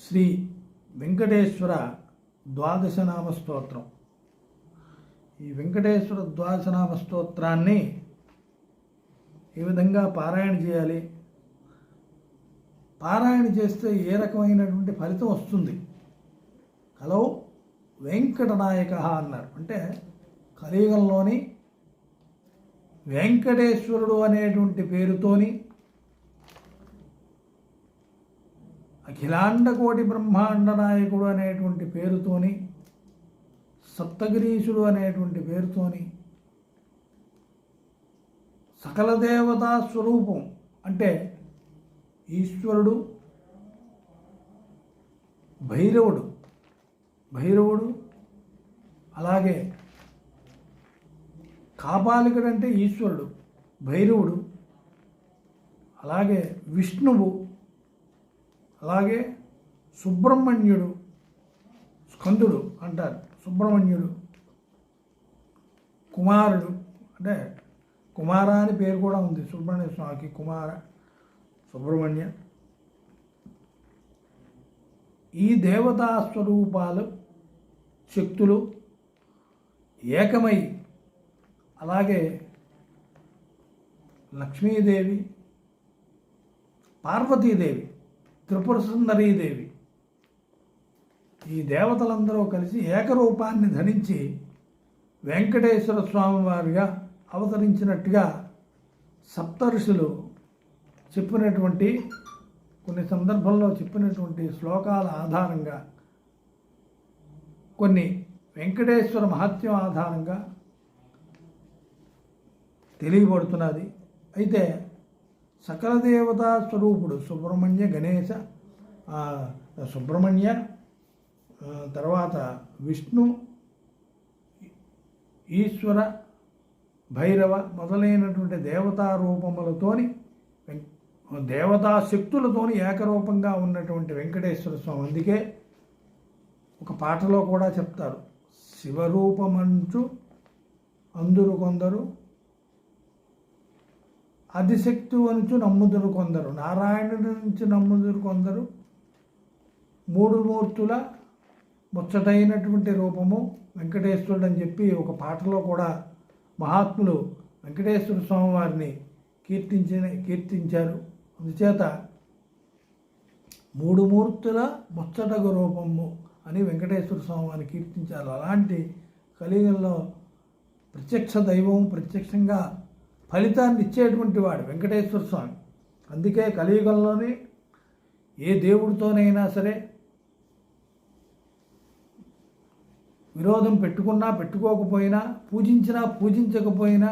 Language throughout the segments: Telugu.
శ్రీ వెంకటేశ్వర ద్వాదశనామ స్తోత్రం. ఈ వెంకటేశ్వర ద్వాదశనామ స్తోత్రాన్ని ఏ విధంగా పారాయణ చేయాలి, పారాయణ చేస్తే ఏ రకమైనటువంటి ఫలితం వస్తుంది? కలో వెంకటనాయక అన్నారు. అంటే కలియుగంలోని వెంకటేశ్వరుడు అనేటువంటి పేరుతోని అఖిలాండ కోటి బ్రహ్మాండ నాయకుడు అనేటువంటి పేరుతోని, సప్తగిరీశుడు అనేటువంటి పేరుతోని, సకల దేవతా స్వరూపం అంటే ఈశ్వరుడు, భైరవుడు అలాగే కాపాలికుడు అంటే ఈశ్వరుడు, భైరవుడు, అలాగే విష్ణువు, అలాగే సుబ్రహ్మణ్యుడు, స్కందుడు అంటారు, సుబ్రహ్మణ్యుడు, కుమారుడు అంటే కుమార అని పేరు కూడా ఉంది సుబ్రహ్మణ్య స్వామికి, కుమార సుబ్రహ్మణ్య. ఈ దేవతా స్వరూపాలు శక్తులు ఏకమై, అలాగే లక్ష్మీదేవి, పార్వతీదేవి, త్రిపుర సుందరీదేవి, ఈ దేవతలందరూ కలిసి ఏకరూపాన్ని ధరించి వెంకటేశ్వర స్వామి వారిగా అవతరించినట్టుగా సప్తఋషులు చెప్పినటువంటి, కొన్ని సందర్భంలో చెప్పినటువంటి శ్లోకాల ఆధారంగా, కొన్ని వెంకటేశ్వర మహత్యం ఆధారంగా తెలియబడుతున్నది. అయితే సకల దేవతా స్వరూపుడు సుబ్రహ్మణ్య, గణేశ, సుబ్రహ్మణ్య, తర్వాత విష్ణు, ఈశ్వర, భైరవ మొదలైనటువంటి దేవతా రూపములతోని, దేవతా శక్తులతోని ఏకరూపంగా ఉన్నటువంటి వెంకటేశ్వర స్వామి. అందుకే ఒక పాటలో కూడా చెప్తారు, శివరూపమంచు అందురు కొందరు, అధిశక్తి వనుచు నమ్ముదురు కొందరు, నారాయణుడి నుంచి నమ్ముదురు కొందరు, మూడు మూర్తుల ముచ్చటైనటువంటి రూపము వెంకటేశ్వరుడు అని చెప్పి ఒక పాటలో కూడా మహాత్ములు వెంకటేశ్వర స్వామి వారిని కీర్తించారు. అందుచేత మూడు మూర్తుల ముచ్చటగు రూపము అని వెంకటేశ్వర స్వామి వారిని కీర్తించారు. అలాంటి కలియుగంలో ప్రత్యక్ష దైవం, ప్రత్యక్షంగా ఫలితాన్ని ఇచ్చేటువంటి వాడు వెంకటేశ్వర స్వామి. అందుకే కలియుగంలోని ఏ దేవుడితోనైనా సరే విరోధం పెట్టుకున్నా పెట్టుకోకపోయినా, పూజించినా పూజించకపోయినా,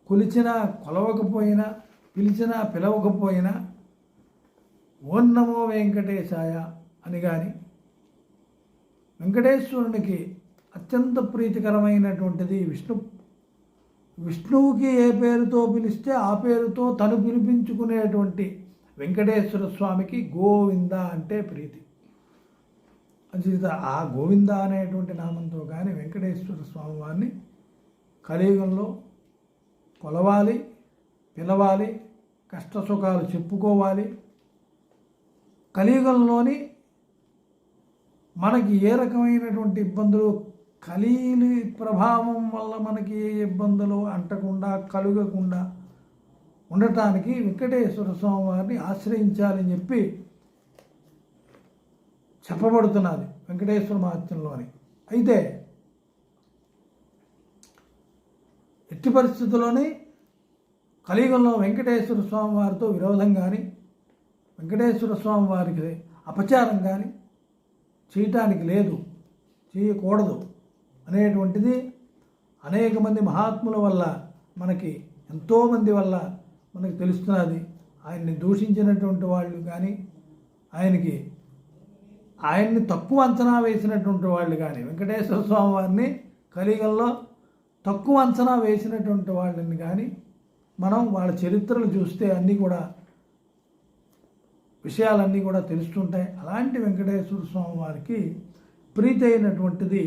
కొలిచినా కొలవకపోయినా, పిలిచినా పిలవకపోయినా ఓం నమో వెంకటేశాయ అని కానీ, వెంకటేశ్వరునికి అత్యంత ప్రీతికరమైనటువంటిది విష్ణువుకి ఏ పేరుతో పిలిస్తే ఆ పేరుతో తను పిలిపించుకునేటువంటి వెంకటేశ్వర స్వామికి గోవింద అంటే ప్రీతి. అంచేత ఆ గోవింద అనేటువంటి నామంతో కానీ వెంకటేశ్వర స్వామి వారిని కలియుగంలో కొలవాలి, పిలవాలి, కష్టసుఖాలు చెప్పుకోవాలి. కలియుగంలోని మనకి ఏ రకమైనటువంటి ఇబ్బందులు, కలియులి ప్రభావం వల్ల మనకి ఏ ఇబ్బందులు అంటకుండా, కలుగకుండా ఉండటానికి వెంకటేశ్వర స్వామి వారిని ఆశ్రయించాలని చెప్పి చెప్పబడుతున్నది వెంకటేశ్వర మహత్యంలోని. అయితే ఎట్టి పరిస్థితుల్లోని కలియుగంలో వెంకటేశ్వర స్వామి వారితో విరోధం కానీ, వెంకటేశ్వర స్వామి వారికి అపచారం కానీ చేయటానికి లేదు, చేయకూడదు అనేటువంటిది అనేక మంది మహాత్ముల వల్ల, మనకి ఎంతోమంది వల్ల మనకి తెలుస్తున్నది. ఆయన్ని దూషించినటువంటి వాళ్ళు కానీ, ఆయన్ని తక్కువ అంచనా వేసినటువంటి వాళ్ళు కానీ, వెంకటేశ్వర స్వామి వారిని కలియుగంలో తక్కువ అంచనా వేసినటువంటి వాళ్ళని కానీ మనం వాళ్ళ చరిత్రలు చూస్తే అన్నీ కూడా విషయాలన్నీ కూడా తెలుస్తుంటాయి. అలాంటి వెంకటేశ్వర స్వామి వారికి ప్రీతి అయినటువంటిది,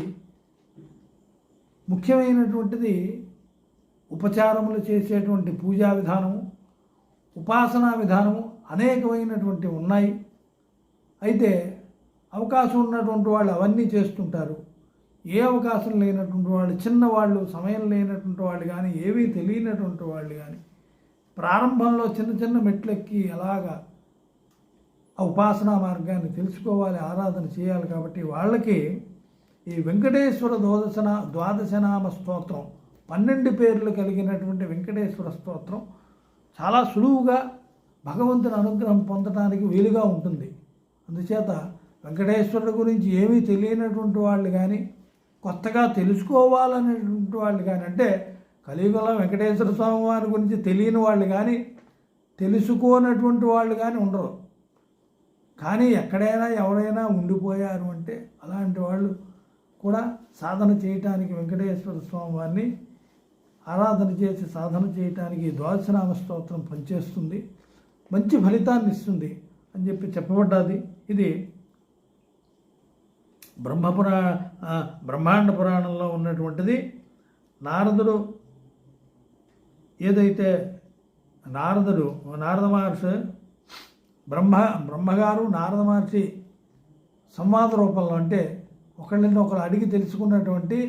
ముఖ్యమైనటువంటిది ఉపచారములు చేసేటువంటి పూజా విధానము, ఉపాసనా విధానము అనేకమైనటువంటి ఉన్నాయి. అయితే అవకాశం ఉన్నటువంటి వాళ్ళు అవన్నీ చేస్తుంటారు. ఏ అవకాశం లేనటువంటి వాళ్ళు, చిన్నవాళ్ళు, సమయం లేనటువంటి వాళ్ళు కానీ, ఏమీ తెలియనటువంటి వాళ్ళు కానీ ప్రారంభంలో చిన్న చిన్న మెట్లెక్కి అలాగా ఆ ఉపాసనా మార్గాన్ని తెలుసుకోవాలి, ఆరాధన చేయాలి. కాబట్టి వాళ్ళకి ఈ వెంకటేశ్వర ద్వాదశనామ స్తోత్రం 12 పేర్లు కలిగినటువంటి వెంకటేశ్వర స్తోత్రం చాలా సులువుగా భగవంతుని అనుగ్రహం పొందడానికి వీలుగా ఉంటుంది. అందుచేత వెంకటేశ్వరుడు గురించి ఏమీ తెలియనటువంటి వాళ్ళు కానీ, కొత్తగా తెలుసుకోవాలనేటువంటి వాళ్ళు కానీ, అంటే కలియుగంలో వెంకటేశ్వర స్వామి వారి గురించి తెలియని వాళ్ళు కానీ, తెలుసుకోనటువంటి వాళ్ళు కానీ ఉండరు. కానీ ఎక్కడైనా ఎవరైనా ఉండిపోయారు అంటే అలాంటి వాళ్ళు కూడా సాధన చేయటానికి, వెంకటేశ్వర స్వామి వారిని ఆరాధన చేసి సాధన చేయటానికి ద్వాదశనామ స్తోత్రం పనిచేస్తుంది, మంచి ఫలితాన్ని ఇస్తుంది అని చెప్పి చెప్పబడ్డది. ఇది బ్రహ్మాండ పురాణంలో ఉన్నటువంటిది. నారదుడు ఏదైతే నారద మహర్షి బ్రహ్మగారు నారద మహర్షి సంవాద రూపంలో, అంటే ఒకళ్ళని ఒకరు అడిగి తెలుసుకున్నటువంటి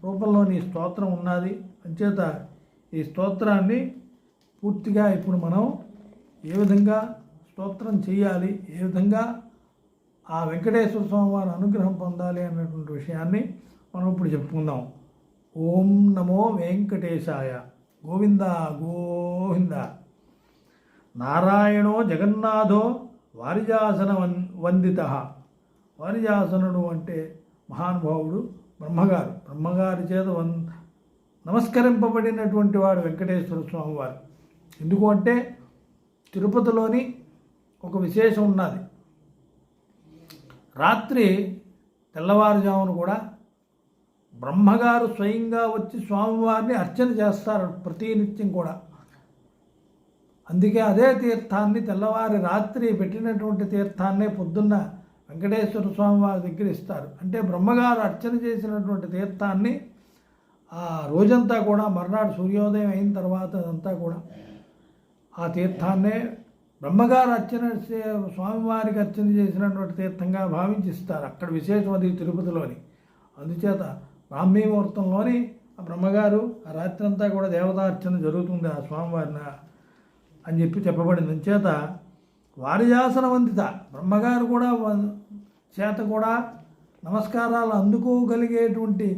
రూపంలోని స్తోత్రం ఉన్నది. అంచేత ఈ స్తోత్రాన్ని పూర్తిగా ఇప్పుడు మనం ఏ విధంగా స్తోత్రం చేయాలి, ఏ విధంగా ఆ వెంకటేశ్వర స్వామి వారి అనుగ్రహం పొందాలి అన్నటువంటి విషయాన్ని మనం ఇప్పుడు చెప్పుకుందాం. ఓం నమో వెంకటేశాయ. గోవింద గోవింద. నారాయణో జగన్నాథో వారిజాసన వందిత. వారిజాసనుడు అంటే మహానుభావుడు బ్రహ్మగారి చేత నమస్కరింపబడినటువంటి వాడు వెంకటేశ్వర స్వామి వారు. ఎందుకు అంటే తిరుపతిలోని ఒక విశేషం ఉన్నది. రాత్రి తెల్లవారుజామును కూడా బ్రహ్మగారు స్వయంగా వచ్చి స్వామివారిని అర్చన చేస్తారు ప్రతినిత్యం కూడా. అందుకే అదే తీర్థాన్ని తెల్లవారి రాత్రి పెట్టినటువంటి తీర్థాన్నే పొద్దున్న వెంకటేశ్వర స్వామి వారి దగ్గర ఇస్తారు. అంటే బ్రహ్మగారు అర్చన చేసినటువంటి తీర్థాన్ని ఆ రోజంతా కూడా మర్నాడు సూర్యోదయం అయిన తర్వాత అదంతా కూడా ఆ తీర్థాన్నే బ్రహ్మగారు అర్చన స్వామివారికి అర్చన చేసినటువంటి తీర్థంగా భావించిస్తారు. అక్కడ విశేషం అది తిరుపతిలోని. అందుచేత బ్రాహ్మీ ముహూర్తంలోని ఆ బ్రహ్మగారు ఆ రాత్రి అంతా కూడా దేవతార్చన జరుగుతుంది ఆ స్వామివారిని అని చెప్పబడింది. అందుచేత వారిజాసన వందిత బ్రహ్మగారు కూడా చేత కూడా నమస్కారాలు అందుకోగలిగేటువంటి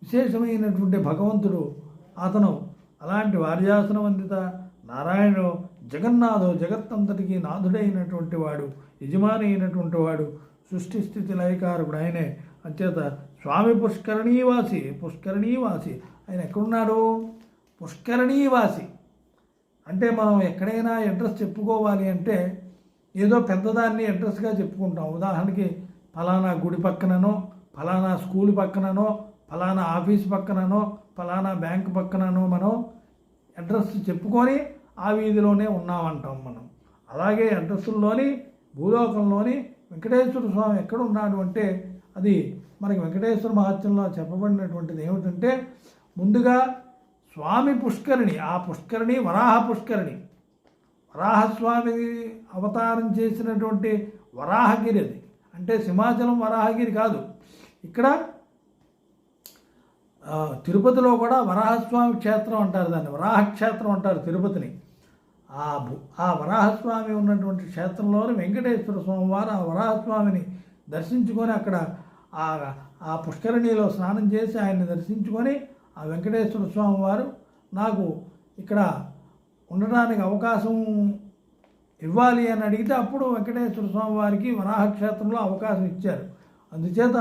విశేషమైనటువంటి భగవంతుడు అతను. అలాంటి వారిజాసన వందిత నారాయణుడు జగన్నాథు, జగత్తంతటికి నాథుడైనటువంటి వాడు, యజమాని అయినటువంటి వాడు, సృష్టి స్థితి లయకారకుడు ఆయనే. అంచేత స్వామి పుష్కరణీవాసి ఆయన ఎక్కడున్నాడు? పుష్కరణీవాసి. అంటే మనం ఎక్కడైనా అడ్రస్ చెప్పుకోవాలి అంటే ఏదో పెద్దదాన్ని అడ్రస్గా చెప్పుకుంటాం. ఉదాహరణకి ఫలానా గుడి పక్కననో, ఫలానా స్కూల్ పక్కననో, ఫలానా ఆఫీస్ పక్కననో, ఫలానా బ్యాంక్ పక్కననో మనం అడ్రస్ చెప్పుకొని ఆ వీధిలోనే ఉన్నామంటాం మనం. అలాగే అడ్రస్సుల్లోని భూలోకంలోని వెంకటేశ్వర స్వామి ఎక్కడ ఉన్నాడు అంటే అది మనకి వెంకటేశ్వర మహత్యంలో చెప్పబడినటువంటిది ఏమిటంటే ముందుగా స్వామి పుష్కరిణి. ఆ పుష్కరిణి వరాహ పుష్కరిణి. వరాహస్వామి అవతారం చేసినటువంటి వరాహగిరి అది. అంటే సింహాచలం వరాహగిరి కాదు. ఇక్కడ తిరుపతిలో కూడా వరాహస్వామి క్షేత్రం అంటారు, దాన్ని వరాహక్షేత్రం అంటారు తిరుపతిని. ఆ వరాహస్వామి ఉన్నటువంటి క్షేత్రంలోని వెంకటేశ్వర స్వామి వారు ఆ వరాహస్వామిని దర్శించుకొని అక్కడ ఆ పుష్కరిణిలో స్నానం చేసి ఆయన్ని దర్శించుకొని ఆ వెంకటేశ్వర స్వామి వారు నాకు ఇక్కడ ఉండడానికి అవకాశం ఇవ్వాలి అని అడిగితే అప్పుడు వెంకటేశ్వర స్వామి వారికి వరాహక్షేత్రంలో అవకాశం ఇచ్చారు. అందుచేత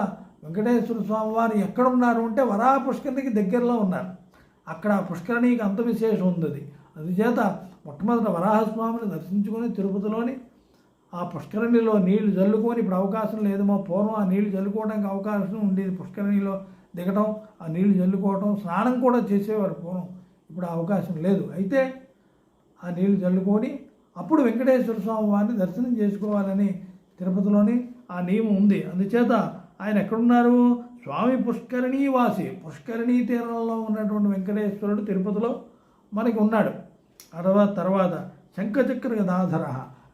వెంకటేశ్వర స్వామి వారు ఎక్కడున్నారు అంటే వరాహ పుష్కరిణికి దగ్గరలో ఉన్నారు. అక్కడ పుష్కరిణికి అంత విశేషం ఉంది. అందుచేత మొట్టమొదట వరాహస్వామిని దర్శించుకొని తిరుపతిలోని ఆ పుష్కరిణిలో నీళ్లు చల్లుకొని, ఇప్పుడు అవకాశం లేదేమో, పూర్వం ఆ నీళ్లు చల్లుకోవడానికి అవకాశం ఉండేది. పుష్కరిణిలో దిగటం, ఆ నీళ్లు చల్లుకోవటం, స్నానం కూడా చేసేవారు పూర్వం. ఇప్పుడు అవకాశం లేదు. అయితే ఆ నీళ్లు చల్లుకొని అప్పుడు వెంకటేశ్వర స్వామి వారిని దర్శనం చేసుకోవాలని తిరుపతిలోని ఆ నియమం ఉంది. అందుచేత ఆయన ఎక్కడున్నారు? స్వామి పుష్కరిణీవాసి. పుష్కరిణీ తీరంలో ఉన్నటువంటి వెంకటేశ్వరుడు తిరుపతిలో మనకి ఉన్నాడు. తర్వాత శంఖచక్ర గదాధర,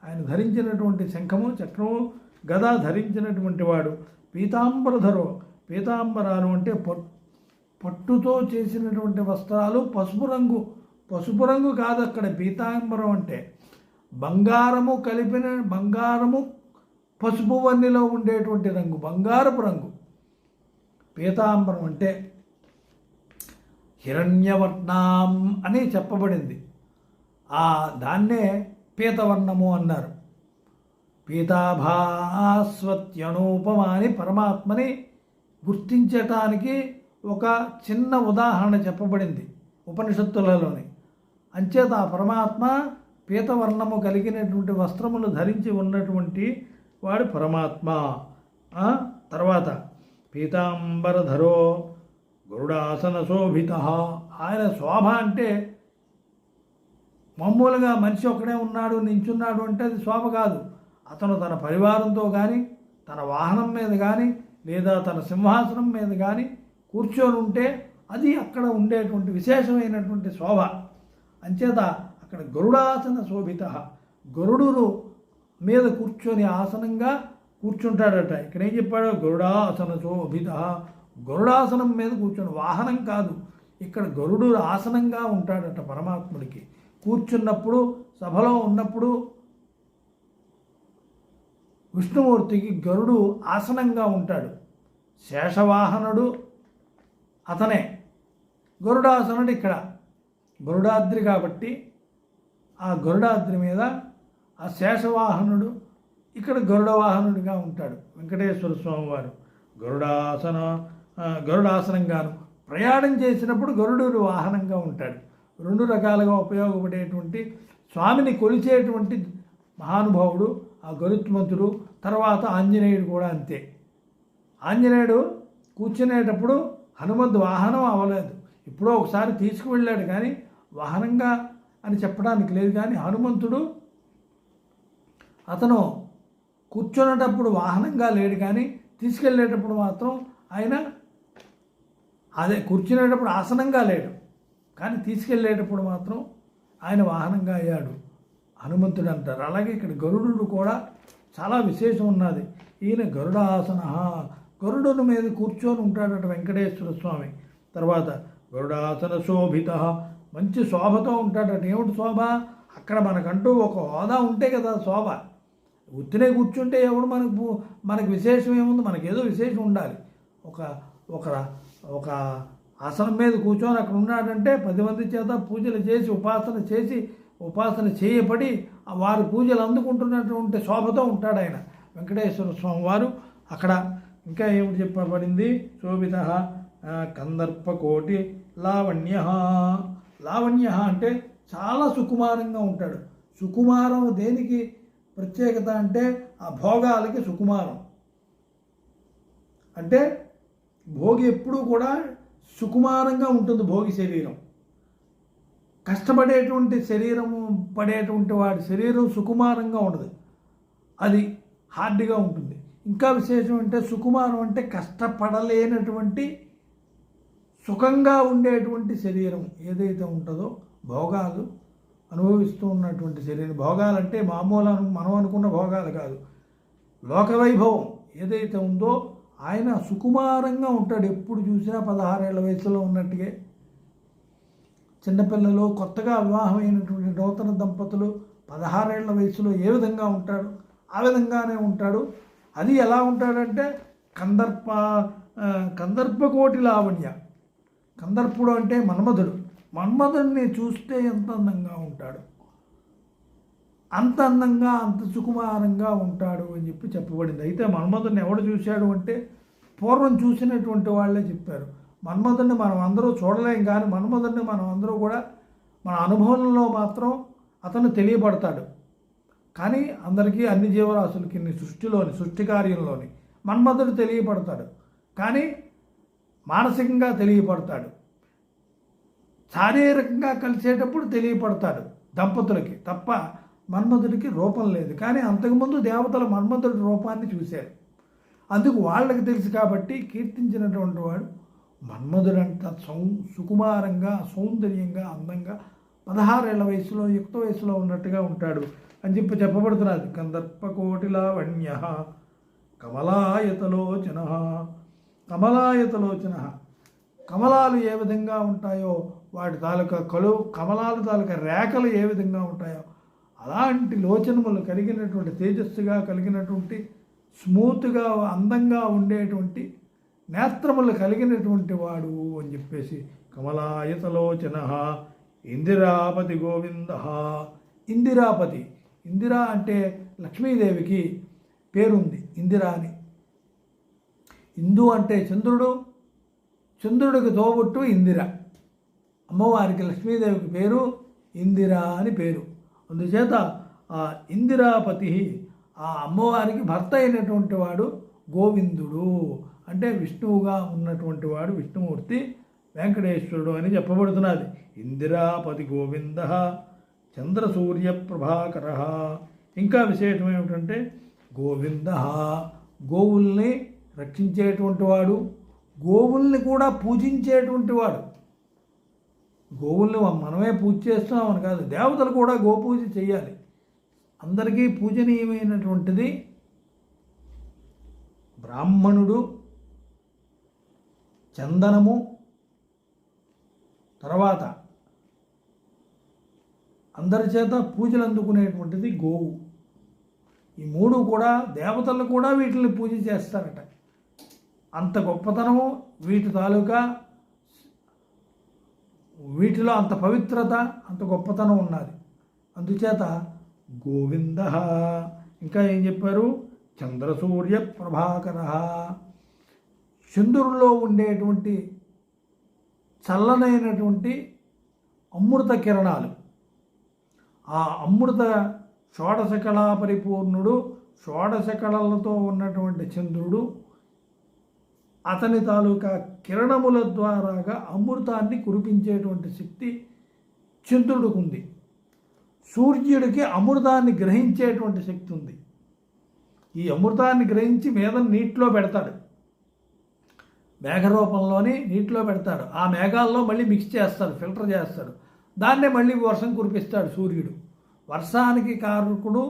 ఆయన ధరించినటువంటి శంఖము చక్రము గద ధరించినటువంటి వాడు. పీతాంబరధరో, పీతాంబరాలు అంటే పట్టుతో చేసినటువంటి వస్త్రాలు, పసుపు రంగు కాదు అక్కడ పీతాంబరం అంటే బంగారము కలిపిన, బంగారము పసుపు వన్నెలో ఉండేటువంటి రంగు, బంగారపు రంగు. పీతాంబరం అంటే హిరణ్యవర్ణం అని చెప్పబడింది. దాన్నే పీతవర్ణము అన్నారు. పీతాభాస్వత్యనూపమ అని పరమాత్మని గుర్తించటానికి ఒక చిన్న ఉదాహరణ చెప్పబడింది ఉపనిషత్తులలోని. అంచేత ఆ పరమాత్మ పీతవర్ణము కలిగినటువంటి వస్త్రములు ధరించి ఉన్నటువంటి వాడు పరమాత్మ. తర్వాత పీతాంబరధరో గరుడాసన శోభిత. ఆయన శోభ అంటే మామూలుగా మనిషి ఒకడే ఉన్నాడు నించున్నాడు అంటే అది శోభ కాదు. అతను తన పరివారంతో కానీ, తన వాహనం మీద కానీ, లేదా తన సింహాసనం మీద కానీ కూర్చొని ఉంటే అది అక్కడ ఉండేటువంటి విశేషమైనటువంటి శోభ. అంచేత అక్కడ గరుడాసన శోభిత, గరుడు మీద కూర్చొని ఆసనంగా కూర్చుంటాడట. ఇక్కడ ఏం చెప్పాడు? గరుడాసన శోభిత, గరుడాసనం మీద కూర్చొని, వాహనం కాదు, ఇక్కడ గరుడు ఆసనంగా ఉంటాడట పరమాత్ముడికి. కూర్చున్నప్పుడు, సభలో ఉన్నప్పుడు విష్ణుమూర్తికి గరుడు ఆసనంగా ఉంటాడు. శేషవాహనుడు అతనే. గరుడాసనుడు ఇక్కడ గరుడాద్రి కాబట్టి ఆ గరుడాద్రి మీద ఆ శేషవాహనుడు ఇక్కడ గరుడ వాహనుడిగా ఉంటాడు. వెంకటేశ్వర స్వామి వారు గరుడాసనంగాను, ప్రయాణం చేసినప్పుడు గరుడు వాహనంగా ఉంటాడు. రెండు రకాలుగా ఉపయోగపడేటువంటి స్వామిని కొలిచేటువంటి మహానుభావుడు ఆ గరుత్మంతుడు. తర్వాత ఆంజనేయుడు కూడా అంతే. ఆంజనేయుడు కూర్చునేటప్పుడు హనుమంతు వాహనం అవ్వలేదు. ఎప్పుడో ఒకసారి తీసుకువెళ్ళాడు కానీ వాహనంగా అని చెప్పడానికి లేదు. కానీ హనుమంతుడు అతను కూర్చునేటప్పుడు వాహనంగా లేడు, కానీ తీసుకెళ్ళేటప్పుడు మాత్రం ఆయన కూర్చునేటప్పుడు ఆసనంగా లేడు, కానీ తీసుకెళ్ళేటప్పుడు మాత్రం ఆయన వాహనంగా అయ్యాడు హనుమంతుడు అంటారు. అలాగే ఇక్కడ గరుడు కూడా చాలా విశేషం ఉన్నది. ఈయన గరుడాసన, గరుడుని మీద కూర్చొని ఉంటాడట వెంకటేశ్వర స్వామి. తర్వాత గరుడాసన శోభిత, మంచి శోభతో ఉంటాడట. ఏమిటి శోభ? అక్కడ మనకంటూ ఒక హోదా ఉంటే కదా శోభ. ఉత్తినే కూర్చుంటే ఎవడు మనకు విశేషం ఏముంది? మనకేదో విశేషం ఉండాలి. ఒక ఆసనం మీద కూర్చొని అక్కడ ఉన్నాడంటే 10 మంది చేత పూజలు చేసి ఉపాసన చేయబడి వారి పూజలు అందుకుంటున్నటువంటి శోభతో ఉంటాడు ఆయన వెంకటేశ్వర స్వామి వారు. అక్కడ ఇంకా ఏమిటి చెప్పబడింది? శోభిత కందర్పకోటి లావణ్య. లావణ్య అంటే చాలా సుకుమారంగా ఉంటాడు. సుకుమారం దేనికి ప్రత్యేకత అంటే ఆ భోగాలకి సుకుమారం అంటే భోగి ఎప్పుడూ కూడా సుకుమారంగా ఉంటుంది. భోగి శరీరం, కష్టపడేటువంటి శరీరము పడేటువంటి వాడి శరీరం సుకుమారంగా ఉండదు, అది హార్డ్గా ఉంటుంది. ఇంకా విశేషం అంటే సుకుమారం అంటే కష్టపడలేనటువంటి సుఖంగా ఉండేటువంటి శరీరం ఏదైతే ఉంటుందో, భోగాలు అనుభవిస్తూ ఉన్నటువంటి శరీరం. భోగాలంటే మామూలు మనం అనుకున్న భోగాలు కాదు, లోకవైభవం ఏదైతే ఉందో ఆయన సుకుమారంగా ఉంటాడు. ఎప్పుడు చూసినా 16 ఏళ్ల వయసులో ఉన్నట్టుగా. చిన్నపిల్లలు, కొత్తగా వివాహమైనటువంటి నూతన దంపతులు 16 ఏళ్ల వయసులో ఏ విధంగా ఉంటాడు ఆ విధంగానే ఉంటాడు. అది ఎలా ఉంటాడంటే కందర్పకోటి లావణ్య. కందర్పుడు అంటే మన్మధుడు. మన్మధుడిని చూస్తే ఎంత అందంగా ఉంటాడు, అంత అందంగా అంత సుకుమారంగా ఉంటాడు అని చెప్పబడింది. అయితే మన్మధుడిని ఎవడు చూశాడు అంటే పూర్వం చూసినటువంటి వాళ్ళే చెప్పారు. మన్మధుడిని మనం అందరూ చూడలేం, కానీ మన్మధుడిని మనం అందరూ కూడా మన అనుభవంలో మాత్రం అతను తెలియబడతాడు. కానీ అందరికీ, అన్ని జీవరాశులకి, సృష్టి కార్యంలోని మన్మధుడు తెలియబడతాడు, కానీ మానసికంగా తెలియబడతాడు. శారీరకంగా కలిసేటప్పుడు తెలియపడతాడు దంపతులకి తప్ప మన్మధుడికి రూపం లేదు. కానీ అంతకుముందు దేవతలు మన్మధుడి రూపాన్ని చూశారు, అందుకు వాళ్ళకి తెలుసు కాబట్టి కీర్తించినటువంటి వాడు మన్మధుడంత సుకుమారంగా, సౌందర్యంగా, అందంగా 16 ఏళ్ల వయసులో, యుక్త వయసులో ఉన్నట్టుగా ఉంటాడు అని చెప్పబడుతున్నది. కందర్పకోటి లావణ్య కమలాయతలోచన. కమలాయతలోచన, కమలాలు ఏ విధంగా ఉంటాయో వాటి తాలూకా కమలాల తాలూకా రేఖలు ఏ విధంగా ఉంటాయో అలాంటి లోచనములు కలిగినటువంటి, తేజస్సుగా కలిగినటువంటి, స్మూత్గా అందంగా ఉండేటువంటి నేత్రములు కలిగినటువంటి వాడు అని చెప్పేసి కమలాయతలోచన ఇందిరాపతి గోవింద. ఇందిరాపతి, ఇందిరా అంటే లక్ష్మీదేవికి పేరుంది ఇందిరా అని. ఇందు అంటే చంద్రుడు, చంద్రుడికి తోబుట్టు ఇందిర. అమ్మవారికి లక్ష్మీదేవికి పేరు ఇందిరా అని పేరు. అందుచేత ఆ ఇందిరాపతి, ఆ అమ్మవారికి భర్త అయినటువంటి వాడు గోవిందుడు. అంటే విష్ణువుగా ఉన్నటువంటి వాడు విష్ణుమూర్తి వెంకటేశ్వరుడు అని చెప్పబడుతున్నది. ఇందిరాపతి గోవింద చంద్రసూర్య ప్రభాకర. ఇంకా విశేషం ఏమిటంటే గోవింద, గోవుల్ని రక్షించేటువంటి వాడు, గోవుల్ని కూడా పూజించేటువంటి వాడు. గోవుల్ని మనమే పూజ చేస్తున్నామని కాదు, దేవతలు కూడా గోపూజ చేయాలి. అందరికీ పూజనీయమైనటువంటిది బ్రాహ్మణుడు, చందనము, తర్వాత అందరి చేత పూజలు అందుకునేటువంటిది గోవు. ఈ మూడు కూడా దేవతలు కూడా వీటిని పూజ చేస్తారట. అంత గొప్పతనము వీటి తాలూకా, వీటిలో అంత పవిత్రత, అంత గొప్పతనం ఉన్నది. అందుచేత గోవింద. ఇంకా ఏం చెప్పారు? చంద్రసూర్య ప్రభాకర. చంద్రుల్లో ఉండేటువంటి చల్లనైనటువంటి అమృత కిరణాలు, ఆ అమృత షోడశ కళా పరిపూర్ణుడు, షోడశ కళలతో ఉన్నటువంటి చంద్రుడు, అతని తాలూకా కిరణముల ద్వారాగా అమృతాన్ని కురిపించేటువంటి శక్తి చంద్రుడికి ఉంది. సూర్యుడికి అమృతాన్ని గ్రహించేటువంటి శక్తి ఉంది. ఈ అమృతాన్ని గ్రహించి మీద నీటిలో పెడతాడు, మేఘరూపంలోని నీటిలో పెడతాడు. ఆ మేఘాల్లో మళ్ళీ మిక్స్ చేస్తాడు, ఫిల్టర్ చేస్తాడు. దాన్నే మళ్ళీ వర్షం కురిపిస్తాడు సూర్యుడు. వర్షానికి కారకుడు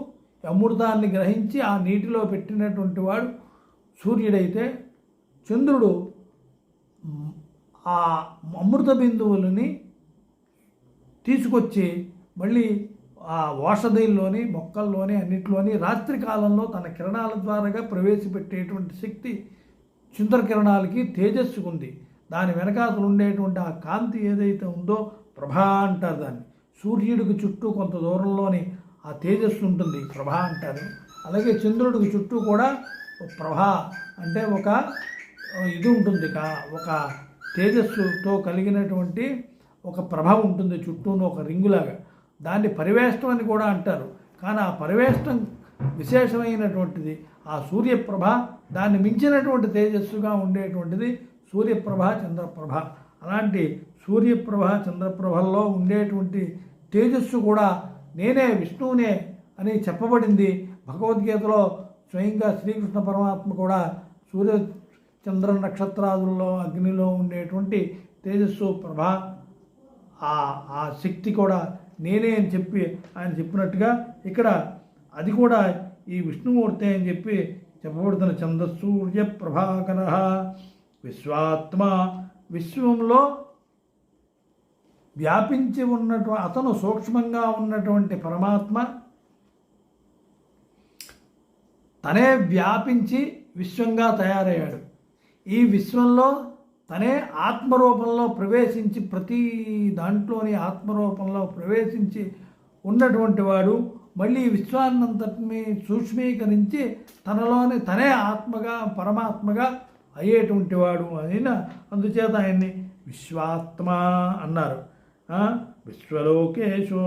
అమృతాన్ని గ్రహించి ఆ నీటిలో పెట్టినటువంటి వాడు సూర్యుడైతే, చంద్రుడు ఆ అమృత బిందువులని తీసుకొచ్చి మళ్ళీ ఆ ఓషధుల్లోని, మొక్కల్లోని, అన్నింటిలోని రాత్రి కాలంలో తన కిరణాల ద్వారాగా ప్రవేశపెట్టేటువంటి శక్తి చంద్రకిరణాలకి, తేజస్సుకుంది. దాని వెనకాతలు ఉండేటువంటి ఆ కాంతి ఏదైతే ఉందో ప్రభా అంటారు దాన్ని. సూర్యుడికి చుట్టూ కొంత దూరంలోని ఆ తేజస్సు ఉంటుంది, ప్రభా అంటారు. అలాగే చంద్రుడికి చుట్టూ కూడా ప్రభా అంటే ఒక ఇది ఉంటుంది, ఒక తేజస్సుతో కలిగినటువంటి ఒక ప్రభ ఉంటుంది చుట్టూను, ఒక రింగులాగా. దాన్ని పరివేష్టం అని కూడా అంటారు. కానీ ఆ పరివేష్టం విశేషమైనటువంటిది ఆ సూర్యప్రభ. దాన్ని మించినటువంటి తేజస్సుగా ఉండేటువంటిది సూర్యప్రభ, చంద్రప్రభ. అలాంటి సూర్యప్రభ, చంద్రప్రభల్లో ఉండేటువంటి తేజస్సు కూడా నేనే, విష్ణువునే అని చెప్పబడింది భగవద్గీతలో. స్వయంగా శ్రీకృష్ణ పరమాత్మ కూడా సూర్య చంద్ర నక్షత్రాదుల్లో, అగ్నిలో ఉండేటువంటి తేజస్సు, ప్రభ, ఆ శక్తి కూడా నేనే అని చెప్పి ఆయన చెప్పినట్టుగా ఇక్కడ అది కూడా ఈ విష్ణుమూర్తి అని చెప్పి చెప్పబడుతున్న. చంద్రసూర్య ప్రభాకర విశ్వాత్మ, విశ్వంలో వ్యాపించి ఉన్నటువంటి అతను, సూక్ష్మంగా ఉన్నటువంటి పరమాత్మ తనే వ్యాపించి విశ్వంగా తయారయ్యాడు. ఈ విశ్వంలో తనే ఆత్మరూపంలో ప్రవేశించి, ప్రతి దాంట్లోని ఆత్మరూపంలో ప్రవేశించి ఉన్నటువంటి వాడు మళ్ళీ విశ్వాన్నంతటిని సూక్ష్మీకరించి తనలోని తనే ఆత్మగా, పరమాత్మగా అయ్యేటువంటి వాడు అయిన. అందుచేత ఆయన్ని విశ్వాత్మ అన్నారు. విశ్వలోకేశో,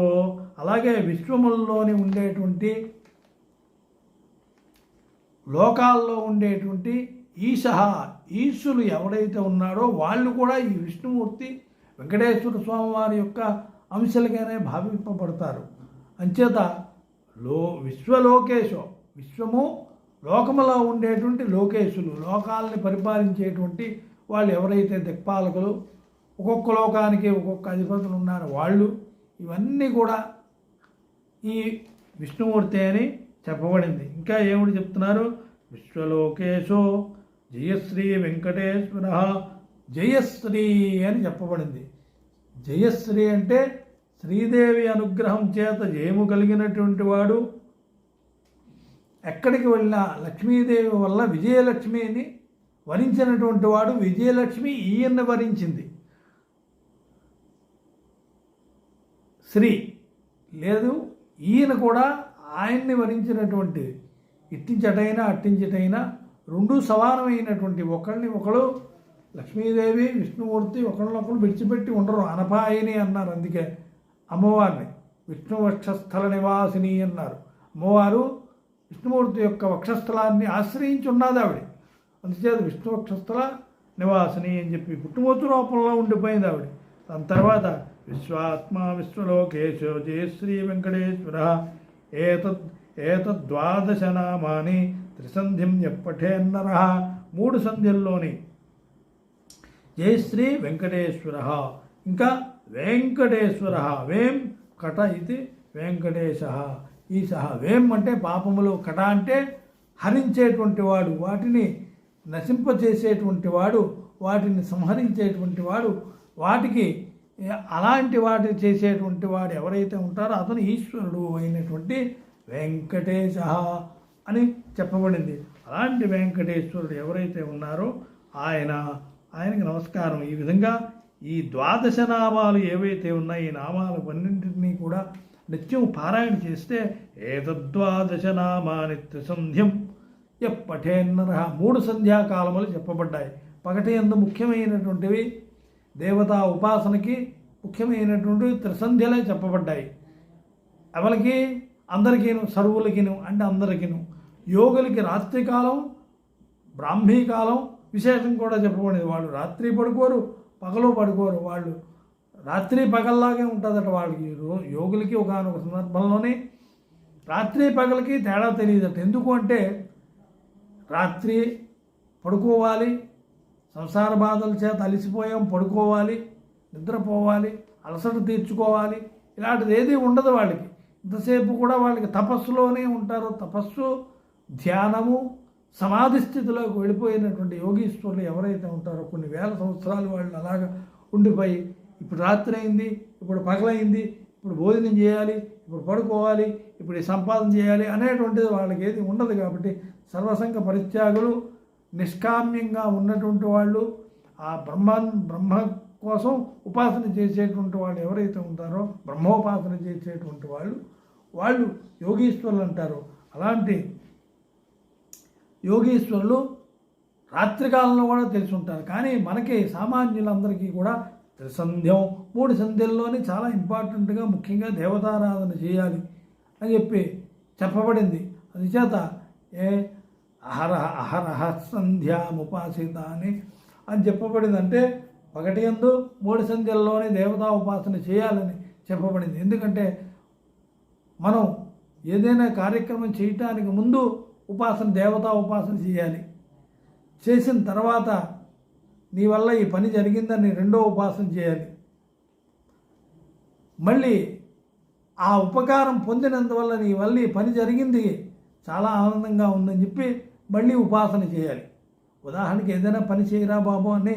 అలాగే విశ్వముల్లోని ఉండేటువంటి, లోకాల్లో ఉండేటువంటి ఈశః, ఈశులు ఎవడైతే ఉన్నాడో వాళ్ళు కూడా ఈ విష్ణుమూర్తి వెంకటేశ్వర స్వామి వారి యొక్క అంశలుగానే భావింపబడతారు. అంచేత విశ్వలోకేశో, విశ్వము లోకములో ఉండేటువంటి లోకేశులు, లోకాలని పరిపాలించేటువంటి వాళ్ళు ఎవరైతే దిక్పాలకులు, ఒక్కొక్క లోకానికి ఒక్కొక్క అధిపతులు ఉన్నారో వాళ్ళు, ఇవన్నీ కూడా ఈ విష్ణుమూర్తి అని చెప్పబడింది. ఇంకా ఏమిటి చెప్తున్నారు? విశ్వలోకేశో జయశ్రీ వెంకటేశ్వర. జయశ్రీ అని చెప్పబడింది. జయశ్రీ అంటే శ్రీదేవి అనుగ్రహం చేత జయము కలిగినటువంటి వాడు. ఎక్కడికి వెళ్ళినా లక్ష్మీదేవి వల్ల విజయలక్ష్మిని వరించినటువంటి వాడు. విజయలక్ష్మి ఈయన్ని వరించింది. శ్రీ లేదు, ఈయన కూడా ఆయన్ని వరించినటువంటి. ఇట్టించటైనా అట్టించటైనా రెండూ సమానమైనటువంటి. ఒకళ్ళని ఒకళ్ళు లక్ష్మీదేవి విష్ణుమూర్తి ఒకళ్ళనొకళ్ళు విడిచిపెట్టి ఉండరు. అనపాయిని అన్నారు. అందుకే అమ్మవారిని విష్ణు వక్షస్థల నివాసిని అన్నారు. అమ్మవారు విష్ణుమూర్తి యొక్క వక్షస్థలాన్ని ఆశ్రయించి ఉన్నది ఆవిడ. అందుచేత విష్ణు వక్షస్థల నివాసిని అని చెప్పి పుట్టుమూర్తి రూపంలో ఉండిపోయింది ఆవిడ. దాని తర్వాత విశ్వాత్మ విశ్వలోకేశో జయశ్రీ వెంకటేశ్వర. ఏతద్వాదశ నామాని త్రిసంధ్యం ఎప్పఠేన్నర. 3 సంధ్యల్లోని జయశ్రీ వెంకటేశ్వర. ఇంకా వెంకటేశ్వర. వేం కట ఇది వెంకటేశ ఈశ. వేం అంటే పాపములు, కట అంటే హరించేటువంటి వాడు, వాటిని నశింపచేసేటువంటి వాడు, వాటిని సంహరించేటువంటి వాడు, వాటికి అలాంటి వాటిని చేసేటువంటి వాడు ఎవరైతే ఉంటారో అతను ఈశ్వరుడు అయినటువంటి వెంకటేశ అని చెప్పబడింది. అలాంటి వెంకటేశ్వరుడు ఎవరైతే ఉన్నారో ఆయనకి నమస్కారం. ఈ విధంగా ఈ 12 నామాలు ఏవైతే ఉన్నాయో ఈ నామాలు అన్నింటినీ కూడా నిత్యం పారాయణ చేస్తే ఏతద్వాదశ నామాని త్రిసంధ్యం ఎప్పఠేన్నర. 3 సంధ్యాకాలములు చెప్పబడ్డాయి. పగటి యందు ముఖ్యమైనటువంటివి దేవతా ఉపాసనకి ముఖ్యమైనటువంటి త్రిసంధ్యలే చెప్పబడ్డాయి. ఎవరికి? అందరికీను, సర్వులకిను అంటే అందరికీను. యోగులకి రాత్రికాలం, బ్రాహ్మీకాలం విశేషం కూడా చెప్పబడింది. వాళ్ళు రాత్రి పడుకోరు, పగలు పడుకోరు. వాళ్ళు రాత్రి పగల్లాగే ఉంటుందట వాళ్ళకి. యోగులకి ఒకానొక సందర్భంలోనే రాత్రి పగలకి తేడా తెలియదట. ఎందుకు అంటే రాత్రి పడుకోవాలి, సంసార బాధల చేత అలసిపోయాం, పడుకోవాలి, నిద్రపోవాలి, అలసట తీర్చుకోవాలి. ఇలాంటిది ఏది ఉండదు వాళ్ళకి. ఇంతసేపు కూడా వాళ్ళకి తపస్సులోనే ఉంటారు. తపస్సు, ధ్యానము, సమాధి స్థితిలోకి వెళ్ళిపోయినటువంటి యోగీశ్వరులు ఎవరైతే ఉంటారో కొన్ని వేల సంవత్సరాలు వాళ్ళు అలాగా ఉండిపోయి ఇప్పుడు రాత్రి అయింది, ఇప్పుడు పగలైంది, ఇప్పుడు భోజనం చేయాలి, ఇప్పుడు పడుకోవాలి, ఇప్పుడు ఈ సంపాదన చేయాలి అనేటువంటిది వాళ్ళకి ఏది ఉండదు. కాబట్టి సర్వసంగ పరిత్యాగులు, నిష్కామ్యంగా ఉన్నటువంటి వాళ్ళు, ఆ బ్రహ్మ కోసం ఉపాసన చేసేటువంటి వాళ్ళు ఎవరైతే ఉంటారో బ్రహ్మోపాసన చేసేటువంటి వాళ్ళు యోగీశ్వరులు అంటారు. అలాంటి యోగీశ్వరులు రాత్రికాలంలో కూడా తెలిసి ఉంటారు. కానీ మనకి సామాన్యులందరికీ కూడా త్రిసంధ్యం 3 సంధ్యల్లోనే చాలా ఇంపార్టెంట్గా ముఖ్యంగా దేవతారాధన చేయాలి అని చెప్పి చెప్పబడింది. అందుచేత అహరహ సంధ్యాముపాసిత అని చెప్పబడింది. అంటే పగటి యందు 3 సంధ్యల్లోనే దేవతా ఉపాసన చేయాలని చెప్పబడింది. ఎందుకంటే మనం ఏదైనా కార్యక్రమం చేయటానికి ముందు ఉపాసన, దేవతా ఉపాసన చేయాలి. చేసిన తర్వాత నీ వల్ల ఈ పని జరిగిందని రెండో ఉపాసన చేయాలి. మళ్ళీ ఆ ఉపకారం పొందినందువల్ల నీ వల్ల ఈ పని జరిగింది, చాలా ఆనందంగా ఉందని చెప్పి మళ్ళీ ఉపాసన చేయాలి. ఉదాహరణకి ఏదైనా పని చేయరా బాబు అని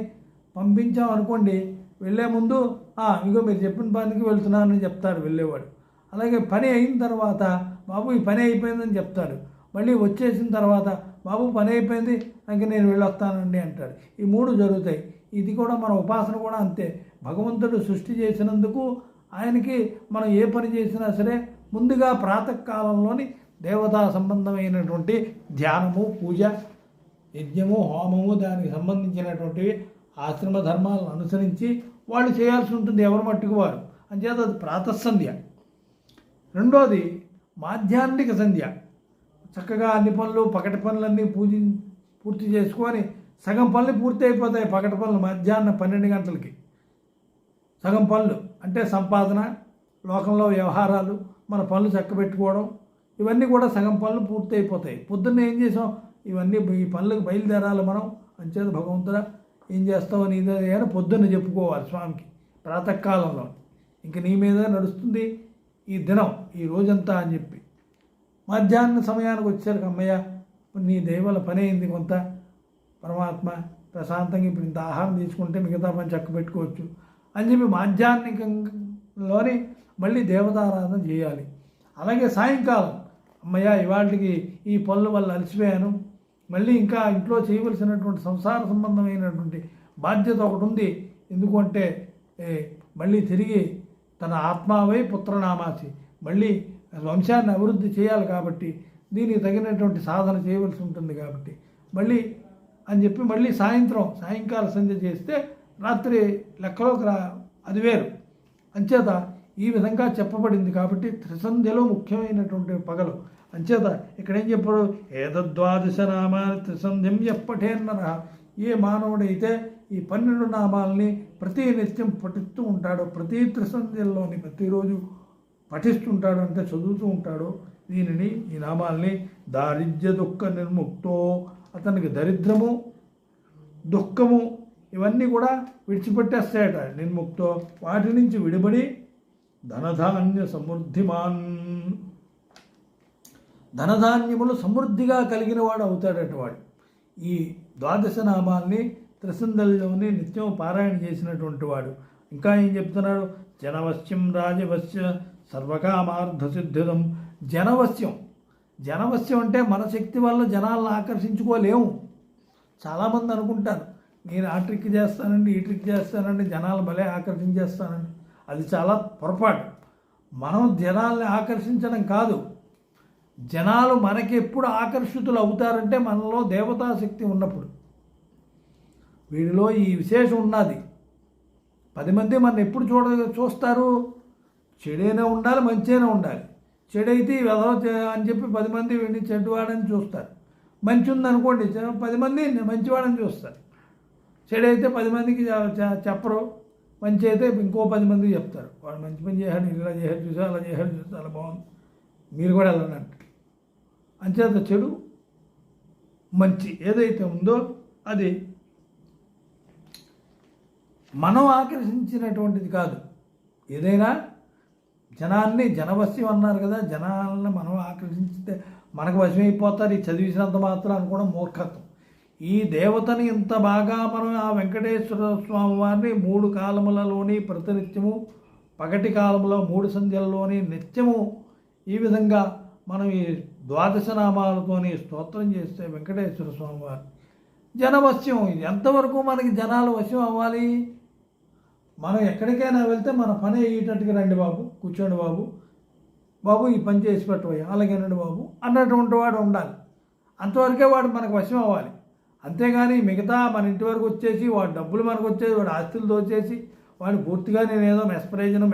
పంపించాం అనుకోండి, వెళ్ళే ముందు ఇగో మీరు చెప్పిన పనికి వెళ్తున్నానని చెప్తాడు వెళ్ళేవాడు. అలాగే పని అయిన తర్వాత బాబు ఈ పని అయిపోయిందని చెప్తాడు. మళ్ళీ వచ్చేసిన తర్వాత బాబు పని అయిపోయింది, ఇంక నేను వెళ్ళొస్తానండి అంటాడు. ఈ 3 జరుగుతాయి. ఇది కూడా మన ఉపాసన కూడా అంతే. భగవంతుడు సృష్టి చేసినందుకు ఆయనకి మనం ఏ పని చేసినా సరే ముందుగా ప్రాతకాలంలోని దేవతా సంబంధమైనటువంటి ధ్యానము, పూజ, యజ్ఞము, హోమము, దానికి సంబంధించినటువంటివి ఆశ్రమ ధర్మాలను అనుసరించి వాళ్ళు చేయాల్సి ఉంటుంది, ఎవరు మట్టుకు వారు. అంచేత అది ప్రాతఃసంధ్య. రెండోది మాధ్యాహ్నిక సంధ్య. చక్కగా అన్ని పనులు, పగటి పనులన్నీ పూర్తి చేసుకొని సగం పనులు పూర్తి అయిపోతాయి. పగటి పనులు మధ్యాహ్నం 12 గంటలకి సగం పనులు అంటే సంపాదన, లోకంలో వ్యవహారాలు, మన పనులు చక్కబెట్టుకోవడం, ఇవన్నీ కూడా సగం పనులు పూర్తి అయిపోతాయి. పొద్దున్న ఏం చేసాం, ఇవన్నీ ఈ పనులకు బయలుదేరాలి మనం. అంచేత భగవంతుడా ఏం చేస్తావు నీదే అని పొద్దున్న చెప్పుకోవాలి స్వామికి ప్రాతకాలంలో. ఇంక నీ మీద నడుస్తుంది ఈ దినం, ఈ రోజంతా అని చెప్పి. మధ్యాహ్న సమయానికి వచ్చేసరికి అమ్మయ్య నీ దైవాల పని అయింది కొంత, పరమాత్మ ప్రశాంతంగా ఇప్పుడు ఇంత ఆహారం తీసుకుంటే మిగతా పని చక్క పెట్టుకోవచ్చు అని చెప్పి మాధ్యాహ్నికంలోని మళ్ళీ దేవతారాధన చేయాలి. అలాగే సాయంకాలం అమ్మయ్య ఇవాళకి ఈ పనుల వల్ల అలసిపోయాను, మళ్ళీ ఇంకా ఇంట్లో చేయవలసినటువంటి సంసార సంబంధమైనటువంటి బాధ్యత ఒకటి ఉంది, ఎందుకంటే మళ్ళీ తిరిగి తన ఆత్మావై పుత్రనామాసి మళ్ళీ వంశాన్ని అభివృద్ధి చేయాలి కాబట్టి దీనికి తగినటువంటి సాధన చేయవలసి ఉంటుంది కాబట్టి మళ్ళీ అని చెప్పి మళ్ళీ సాయంకాల సంధ్య చేస్తే రాత్రి లెక్కలోకి అది వేరు. అంచేత ఈ విధంగా చెప్పబడింది కాబట్టి త్రిసంధ్యలో ముఖ్యమైనటువంటి పగలు. అంచేత ఇక్కడ ఏం చెప్పారు, ఏతద్వాదశ నామాన్ని త్రిసంధ్యం ఎప్పటేన్నర, ఏ మానవుడైతే ఈ 12 నామాలని ప్రతి నిత్యం పఠిస్తూ ఉంటాడో, ప్రతి త్రిసంధ్యల్లోని ప్రతిరోజు పఠిస్తుంటాడు అంటే చదువుతూ ఉంటాడో దీనిని ఈ నామాల్ని దారిద్ర్య దుఃఖ నిర్ముక్తో, అతనికి దరిద్రము దుఃఖము ఇవన్నీ కూడా విడిచిపెట్టేస్తాయట. నిర్ముక్తో వాటి నుంచి విడిపడి ధనధాన్య సమృద్ధిమాన్, ధనధాన్యములు సమృద్ధిగా కలిగిన వాడు అవుతాడట వాడు. ఈ ద్వాదశ నామాల్ని త్రిసంధ్యల్లోని నిత్యం పారాయణ చేసినటువంటి వాడు. ఇంకా ఏం చెప్తున్నాడు, జనవశ్యం రాజవశ్య సర్వకామార్థ సిద్ధిదం. జనవశ్యం అంటే మన శక్తి వల్ల జనాలను ఆకర్షించుకోలేము. చాలామంది అనుకుంటారు నేను ఆ ట్రిక్ చేస్తానండి, ఈ ట్రిక్ చేస్తానండి, జనాలు భలే ఆకర్షించేస్తానండి. అది చాలా పొరపాటు. మనం జనాల్ని ఆకర్షించడం కాదు, జనాలు మనకి ఎప్పుడు ఆకర్షితులు అవుతారంటే మనలో దేవతాశక్తి ఉన్నప్పుడు. వీడిలో ఈ విశేషం ఉన్నది. 10 మంది మన ఎప్పుడు చూస్తారు, చెడైనా ఉండాలి మంచైనా ఉండాలి. చెడైతే అని చెప్పి 10 మంది వీడిని చెడ్డవాడని చూస్తారు. మంచి ఉందనుకోండి 10 మంది మంచివాడని చూస్తారు. చెడైతే 10 మందికి చెప్పరు, మంచి అయితే ఇంకో 10 మందికి చెప్తారు. వాడు మంచి పని చేశాడు, ఇలా చేశాడు చూసా, అలా చేశాడు చూసా, అలా బాగుంది, మీరు కూడా వెళ్ళనంట. అంచేత చెడు మంచి ఏదైతే ఉందో అది మనం ఆకర్షించినటువంటిది కాదు. ఏదైనా జనవశ్యం అన్నారు కదా, జనాలను మనం ఆకర్షించితే మనకు వశమైపోతారు. ఈ చదివిసినంత మాత్రం అనుకోవడం మూర్ఖత్వం. ఈ దేవతని ఇంత బాగా మనం ఆ వెంకటేశ్వర స్వామి వారిని 3 కాలములలోని ప్రతినిత్యము, పగటి కాలంలో 3 సంధ్యల్లోని నిత్యము ఈ విధంగా మనం ఈ ద్వాదశ నామాలతోని స్తోత్రం చేస్తే వెంకటేశ్వర స్వామి వారు జనవశ్యం. ఎంతవరకు మనకి జనాలు వశ్యం అవ్వాలి? మనం ఎక్కడికైనా వెళ్తే మన పని అయ్యేటట్టుగా రండి బాబు, కూర్చోండి బాబు ఈ పని చేసి పెట్టబోయా, అలాగేనండి బాబు అన్నటువంటి వాడు ఉండాలి. అంతవరకే వాడు మనకు వశం అవ్వాలి. అంతేగాని మిగతా మన ఇంటి వరకు వచ్చేసి వాడు డబ్బులు మనకు వచ్చేసి వాడు ఆస్తులు దోచేసి వాడు పూర్తిగా నేనేదో మెస్పరైజన్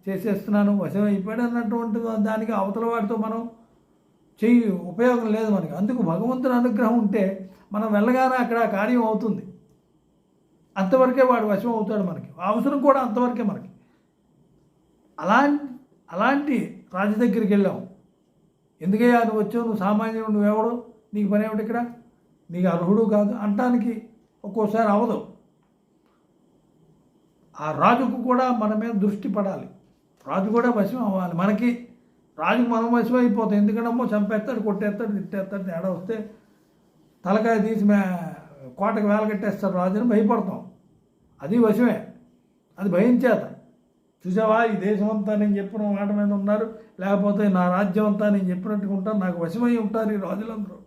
చేసేస్తున్నాను వశం అయిపోయాడు అన్నటువంటి దానికి అవతల వాడితో మనం ఉపయోగం లేదు మనకి. అందుకు భగవంతుని అనుగ్రహం ఉంటే మనం వెళ్ళగానే అక్కడ కార్యం అవుతుంది. అంతవరకే వాడు వశం అవుతాడు మనకి, అవసరం కూడా అంతవరకే మనకి. అలాంటి రాజు దగ్గరికి వెళ్ళాము. ఎందుకయ్యా నువ్వు వచ్చావు, నువ్వు సామాన్యుడు, నువ్వెవడు, నీకు పని ఏమిటి ఇక్కడ, నీకు అర్హుడు కాదు అంటానికి ఒక్కోసారి అవదు. ఆ రాజుకు కూడా మన మీద దృష్టి పడాలి, రాజు కూడా వశం అవ్వాలి మనకి. రాజుకు మనం వశం అయిపోతాం. ఎందుకంటే చంపేస్తాడు, కొట్టేస్తాడు, తిట్టేస్తాడు, తేడా వస్తే తలకాయ తీసి కోటకు వేలగట్టేస్తాడు రాజుని భయపడతాం. అది వశమే, అది భయం చేత. చూసావా ఈ దేశం అంతా నేను చెప్పిన మాట మీద ఉన్నారు, లేకపోతే నా రాజ్యం అంతా నేను చెప్పినట్టుగా ఉంటాను, నాకు వశమై ఉంటారు ఈ రాజులందరూ,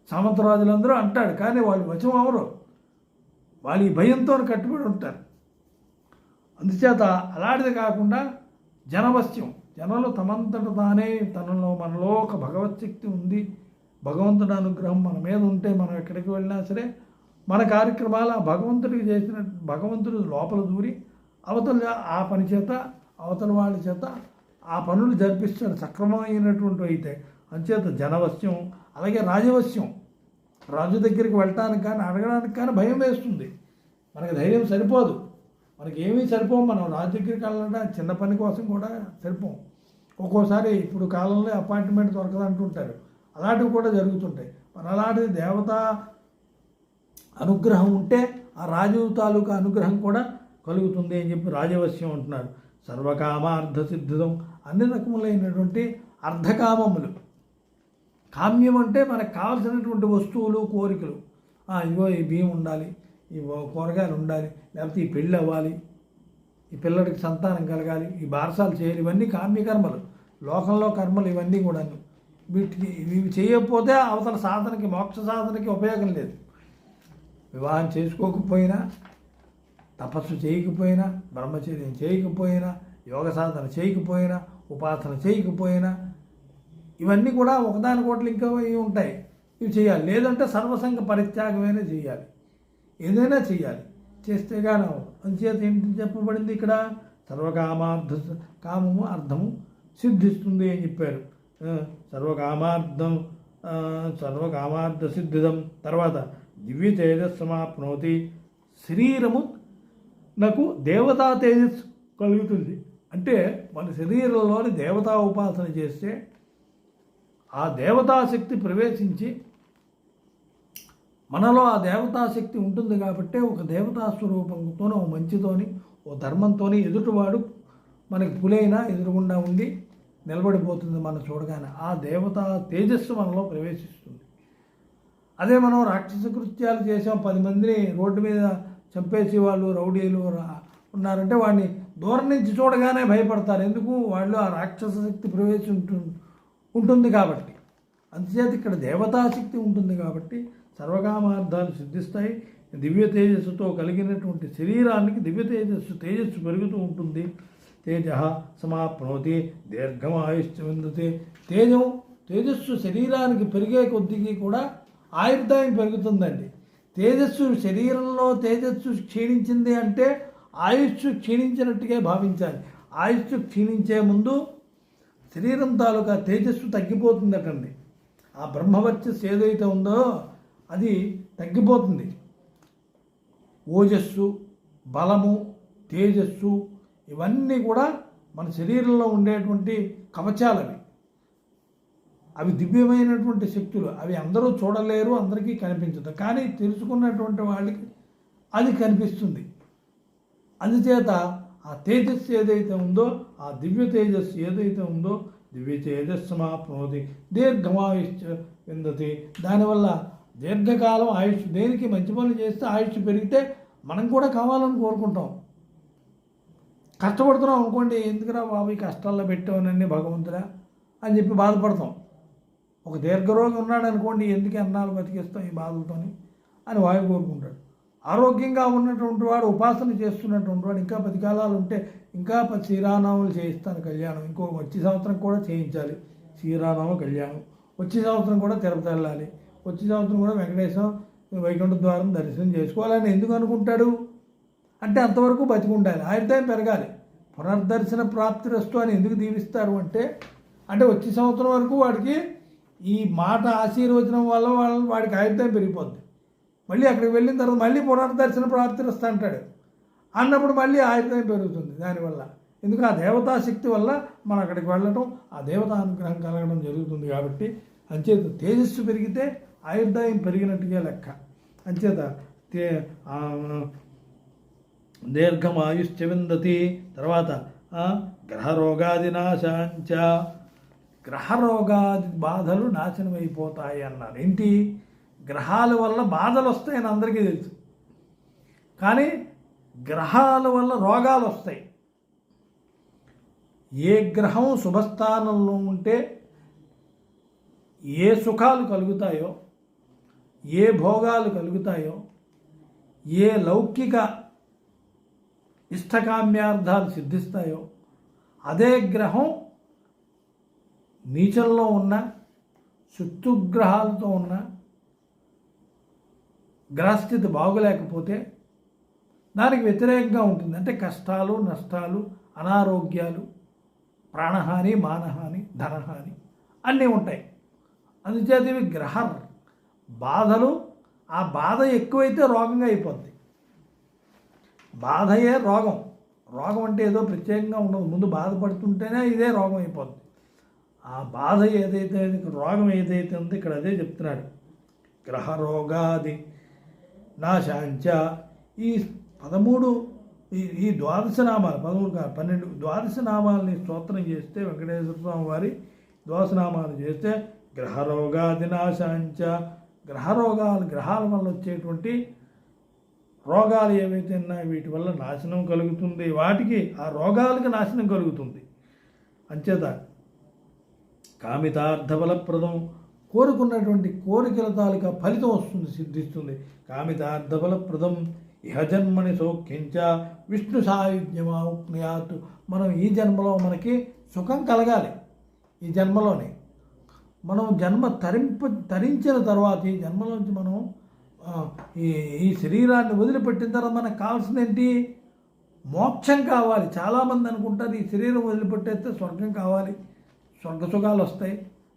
సామంత రాజులందరూ అంటాడు. కానీ వాళ్ళు వశం అవరు, వాళ్ళు ఈ భయంతో కట్టుబడి ఉంటారు. అందుచేత అలాంటిది కాకుండా జనవశ్యం, జనంలో తమంతట తానే మనలో ఒక భగవత్శక్తి ఉంది, భగవంతుడి అనుగ్రహం మన మీద ఉంటే మనం ఎక్కడికి వెళ్ళినా సరే మన కార్యక్రమాలు ఆ భగవంతుడికి చేసిన భగవంతుడు లోపల దూరి అవతల ఆ పని చేత అవతల వాళ్ళ చేత ఆ పనులు జరిపిస్తాడు సక్రమమైనటువంటి అయితే. అంచేత జనవశ్యం. అలాగే రాజవశ్యం, రాజు దగ్గరికి వెళ్ళటానికి కానీ అడగడానికి కానీ భయం వేస్తుంది, మనకి ధైర్యం సరిపోదు, మనకి ఏమీ సరిపోం. మనం రాజు దగ్గరికి వెళ్ళడానికి చిన్న పని కోసం కూడా సరిపోం. ఒక్కోసారి ఇప్పుడు కాలంలో అపాయింట్మెంట్ దొరకదంటుంటారు, అలాంటివి కూడా జరుగుతుంటాయి. మరి అలాంటిది దేవత అనుగ్రహం ఉంటే ఆ రాజు తాలూకా అనుగ్రహం కూడా కలుగుతుంది అని చెప్పి రాజవశ్యం అంటున్నాడు. సర్వకామ అర్ధసిద్ధిదం, అన్ని రకములైనటువంటి అర్ధకామములు కామ్యం అంటే మనకు కావాల్సినటువంటి వస్తువులు, కోరికలు. ఇగో ఈ బియ్యం ఉండాలి, ఈ కూరగాయలు ఉండాలి, లేకపోతే ఈ పెళ్ళి అవ్వాలి, ఈ పిల్లడికి సంతానం కలగాలి, ఈ బారసాలు చేయాలి, ఇవన్నీ కామ్యకర్మలు, లోకంలో కర్మలు ఇవన్నీ కూడాను. వీటికి ఇవి చేయకపోతే అవతల సాధనకి, మోక్ష సాధనకి ఉపయోగం లేదు. వివాహం చేసుకోకపోయినా, తపస్సు చేయకపోయినా, బ్రహ్మచర్యం చేయకపోయినా, యోగ సాధన చేయకపోయినా, ఉపాసన చేయకపోయినా, ఇవన్నీ కూడా ఒకదానికోట్లు ఇంకా ఇవి ఉంటాయి, ఇవి చేయాలి. లేదంటే సర్వసంగ పరిత్యాగమైనా చేయాలి, ఏదైనా చేయాలి, చేస్తే కానీ అంచేత ఏంటి చెప్పబడింది ఇక్కడ? సర్వకామార్థ కామము అర్థము సిద్ధిస్తుంది అని చెప్పారు. సర్వకామార్థ సిద్ధిదం. తర్వాత దివ్య తేజస్సమాప్నోతి, శరీరము నాకు దేవతా తేజస్సు కలుగుతుంది. అంటే మన శరీరంలోని దేవతా ఉపాసన చేస్తే ఆ దేవతాశక్తి ప్రవేశించి మనలో ఆ దేవతాశక్తి ఉంటుంది కాబట్టి ఒక దేవతా స్వరూపంతోనో, ఓ మంచితోని, ఓ ధర్మంతోని ఎదుటివాడు మనకి పులైనా ఎదురుగుండా ఉండి నిలబడిపోతుంది. మనం చూడగానే ఆ దేవతా తేజస్సు మనలో ప్రవేశిస్తుంది. అదే మనం రాక్షస కృత్యాలు చేసాం, 10 మందిని రోడ్డు మీద చంపేసి వాళ్ళు రౌడీలు ఉన్నారంటే వాడిని దూరం నుంచి చూడగానే భయపడతారు. ఎందుకు? వాళ్ళు ఆ రాక్షస శక్తి ప్రవేశం ఉంటుంది కాబట్టి. అందుచేత ఇక్కడ దేవతాశక్తి ఉంటుంది కాబట్టి సర్వకామార్థాలు సిద్ధిస్తాయి. దివ్య తేజస్సుతో కలిగినటువంటి శరీరానికి దివ్య తేజస్సు పెరుగుతూ ఉంటుంది. తేజ సమాప్నోతి దీర్ఘమాయుష్య విందతే. తేజస్సు శరీరానికి పెరిగే కొద్దికి కూడా ఆయుర్దాయం పెరుగుతుందండి. శరీరంలో తేజస్సు క్షీణించింది అంటే ఆయుష్ క్షీణించినట్టుగా భావించాలి. ఆయుష్ క్షీణించే ముందు శరీరం తాలూకా తేజస్సు తగ్గిపోతుందటండి. ఆ బ్రహ్మవర్చస్సు ఏదైతే ఉందో అది తగ్గిపోతుంది. ఓజస్సు, బలము, తేజస్సు ఇవన్నీ కూడా మన శరీరంలో ఉండేటువంటి కవచాలవి. అవి దివ్యమైనటువంటి శక్తులు. అవి అందరూ చూడలేరు, అందరికీ కనిపించదు. కానీ తెలుసుకున్నటువంటి వాళ్ళకి అది కనిపిస్తుంది. అందుచేత ఆ తేజస్సు ఏదైతే ఉందో, ఆ దివ్య తేజస్సు ఏదైతే ఉందో, దివ్య తేజస్సమాప్నోతి దీర్ఘమాయుష్య విందతి. దానివల్ల దీర్ఘకాలం ఆయుష్. దేనికి? మంచి పనులు చేస్తే ఆయుష్ పెరిగితే మనం కూడా కావాలని కోరుకుంటాం. కష్టపడుతున్నాం అనుకోండి, ఎందుకురా బాబు ఈ కష్టాల్లో పెట్టామనండి భగవంతుడా అని చెప్పి బాధపడతాం. ఒక దీర్ఘరోగి ఉన్నాడు అనుకోండి, ఎందుకు అన్నాలు బతికిస్తాం ఈ బాధలతోని అని వాయు కోరుకుంటాడు. ఆరోగ్యంగా ఉన్నటువంటి వాడు, ఉపాసన చేస్తున్నటువంటి వాడు ఇంకా 10 కాలాలు ఉంటే ఇంకా 10 శ్రీరామనవములు చేయిస్తాను కళ్యాణం. వచ్చే సంవత్సరం కూడా చేయించాలి శ్రీరామనవ కళ్యాణం. వచ్చే సంవత్సరం కూడా తిరుపతి వెళ్ళాలి. వచ్చే సంవత్సరం కూడా వెంకటేశ్వరం వైకుంఠ ద్వారం దర్శనం చేసుకోవాలని ఎందుకు అనుకుంటాడు అంటే అంతవరకు బతికి ఉండాలి, ఆయుర్దాయం పెరగాలి. పునర్దర్శన ప్రాప్తిరస్తు అని ఎందుకు దీవిస్తారు అంటే వచ్చే సంవత్సరం వరకు వాడికి ఈ మాట ఆశీర్వచనం వల్ల వాడికి ఆయుర్దాయం పెరిగిపోద్ది. మళ్ళీ అక్కడికి వెళ్ళిన తర్వాత మళ్ళీ పునర్దర్శన ప్రాప్తిరస్తు అంటాడు. అన్నప్పుడు మళ్ళీ ఆయుర్దాయం పెరుగుతుంది దానివల్ల. ఎందుకు? ఆ దేవతాశక్తి వల్ల మనం అక్కడికి వెళ్ళటం, ఆ దేవతా అనుగ్రహం కలగడం జరుగుతుంది. కాబట్టి అంచేత తేజస్సు పెరిగితే ఆయుర్దాయం పెరిగినట్టుగా లెక్క. అంచేత దీర్ఘమాయుష్య విందతి. తర్వాత గ్రహరోగాది నాశాంచ, గ్రహరోగాది బాధలు నాశనం అయిపోతాయి అన్నారు. ఏంటి? గ్రహాల వల్ల బాధలు వస్తాయని అందరికీ తెలుసు, కానీ గ్రహాల వల్ల రోగాలు వస్తాయి. ఏ గ్రహం శుభస్థానంలో ఉంటే ఏ సుఖాలు కలుగుతాయో, ఏ భోగాలు కలుగుతాయో, ఏ లౌకిక ఇష్టకామ్యార్థాలు సిద్ధిస్తాయో, అదే గ్రహం నీచంలో ఉన్న, శత్రుగ్రహాలతో ఉన్న, గ్రహస్థితి బాగోలేకపోతే దానికి వ్యతిరేకంగా ఉంటుంది. అంటే కష్టాలు, నష్టాలు, అనారోగ్యాలు, ప్రాణహాని, మానహాని, ధనహాని అన్నీ ఉంటాయి. అందుచేత ఇవి గ్రహ బాధలు. ఆ బాధ ఎక్కువైతే రోగంగా అయిపోద్ది. బాధయే రోగం. రోగం అంటే ఏదో ప్రత్యేకంగా ఉండదు, ముందు బాధపడుతుంటేనే ఇదే రోగం అయిపోద్ది. ఆ బాధ ఏదైతే, రోగం ఏదైతే ఉందో ఇక్కడ అదే చెప్తున్నాడు. గ్రహరోగాది నాశాంచ. ఈ 13 ఈ 12 నామాలు, 13 కాదు 12 ద్వాదశ నామాలని స్తోత్రం చేస్తే, వెంకటేశ్వర స్వామి వారి 12 నామాలు చేస్తే గ్రహరోగాదినాశాంచ, గ్రహాల వల్ల వచ్చేటువంటి రోగాలు ఏవైతే ఉన్నాయో వీటి వల్ల నాశనం కలుగుతుంది, వాటికి ఆ రోగాలకి నాశనం కలుగుతుంది. అంచేత కామితార్థఫలప్రదం, కోరుకున్నటువంటి కోరికల తాలూకా ఫలితం వస్తుంది, సిద్ధిస్తుంది. కామితార్థఫలప్రదం ఇహ జన్మని సౌఖ్యంచ విష్ణు సాయుధ్యమాప్నుయాత్. మనం ఈ జన్మలో మనకి సుఖం కలగాలి. ఈ జన్మలోనే మనం జన్మ తరించిన తర్వాత ఈ జన్మలోంచి మనం ఈ శరీరాన్ని వదిలిపెట్టిన తర్వాత మనకు కావాల్సింది ఏంటి? మోక్షం కావాలి. చాలామంది అనుకుంటారు ఈ శరీరం వదిలిపెట్టేస్తే స్వర్గం కావాలి, స్వర్గ సుఖాలు వస్తాయి,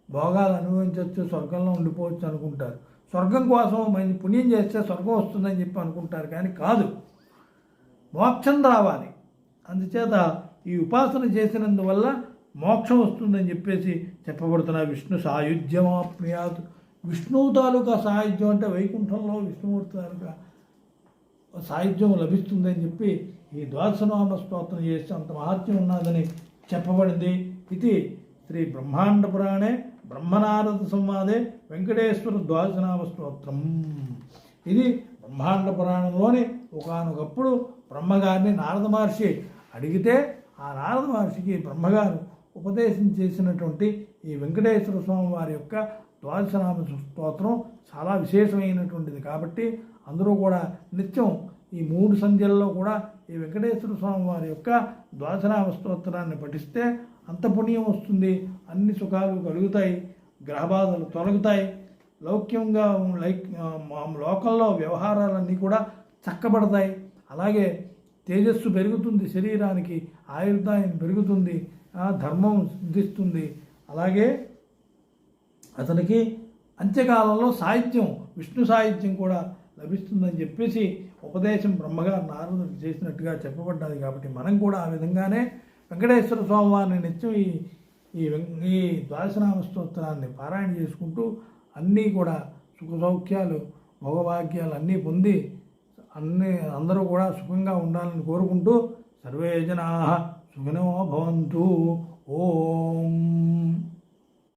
భోగాలు అనుభవించవచ్చు, స్వర్గంలో ఉండిపోవచ్చు అనుకుంటారు. స్వర్గం కోసం మంచి పుణ్యం చేస్తే స్వర్గం వస్తుందని చెప్పి అనుకుంటారు, కానీ కాదు, మోక్షం రావాలి. అందుచేత ఈ ఉపాసన చేసినందువల్ల మోక్షం వస్తుందని చెప్పేసి చెప్పబడుతున్న విష్ణు సాయుధ్యమాప్నుయాత్. విష్ణువు తాలూకా సాయుధ్యం అంటే వైకుంఠంలో విష్ణుమూర్తి తాలూకా సాయుధ్యం లభిస్తుందని చెప్పి ఈ ద్వాదశనామ స్తోత్రం చేస్తే అంత మహత్యం ఉన్నదని చెప్పబడింది. ఇది శ్రీ బ్రహ్మాండ పురాణే బ్రహ్మనారద సంవాదే వెంకటేశ్వర ద్వాదశనామ స్తోత్రం. ఇది బ్రహ్మాండ పురాణంలోని ఒకానొకప్పుడు బ్రహ్మగారిని నారద మహర్షి అడిగితే ఆ నారద మహర్షికి బ్రహ్మగారు ఉపదేశం చేసినటువంటి ఈ వెంకటేశ్వర స్వామి వారి యొక్క ద్వాదశనామ స్తోత్రం చాలా విశేషమైనటువంటిది. కాబట్టి అందరూ కూడా నిత్యం ఈ 3 సంధ్యల్లో కూడా ఈ వెంకటేశ్వర స్వామి వారి యొక్క ద్వాదశనామ స్తోత్రాన్ని పఠిస్తే అంత పుణ్యం వస్తుంది, అన్ని సుఖాలు కలుగుతాయి, గ్రహబాధలు తొలగుతాయి, లౌక్యంగా లోకంలో వ్యవహారాలన్నీ కూడా చక్కబడతాయి. అలాగే తేజస్సు పెరుగుతుంది, శరీరానికి ఆయుర్దాయం పెరుగుతుంది, ధర్మం సిద్ధిస్తుంది. అలాగే అతనికి అంత్యకాలంలో సాహిత్యం, విష్ణు సాహిత్యం కూడా లభిస్తుందని చెప్పేసి ఉపదేశం బ్రహ్మగారు నారదుడికి చేసినట్టుగా చెప్పబడ్డది. కాబట్టి మనం కూడా ఆ విధంగానే వెంకటేశ్వర స్వామివారిని నిత్యం ఈ ద్వాదశనామ స్తోత్రాన్ని పారాయణ చేసుకుంటూ అన్నీ కూడా సుఖ సౌఖ్యాలు భోగభాగ్యాలు అన్నీ పొంది అందరూ కూడా సుఖంగా ఉండాలని కోరుకుంటూ సర్వే జనాః సుఖినో భవంతు. ఓం.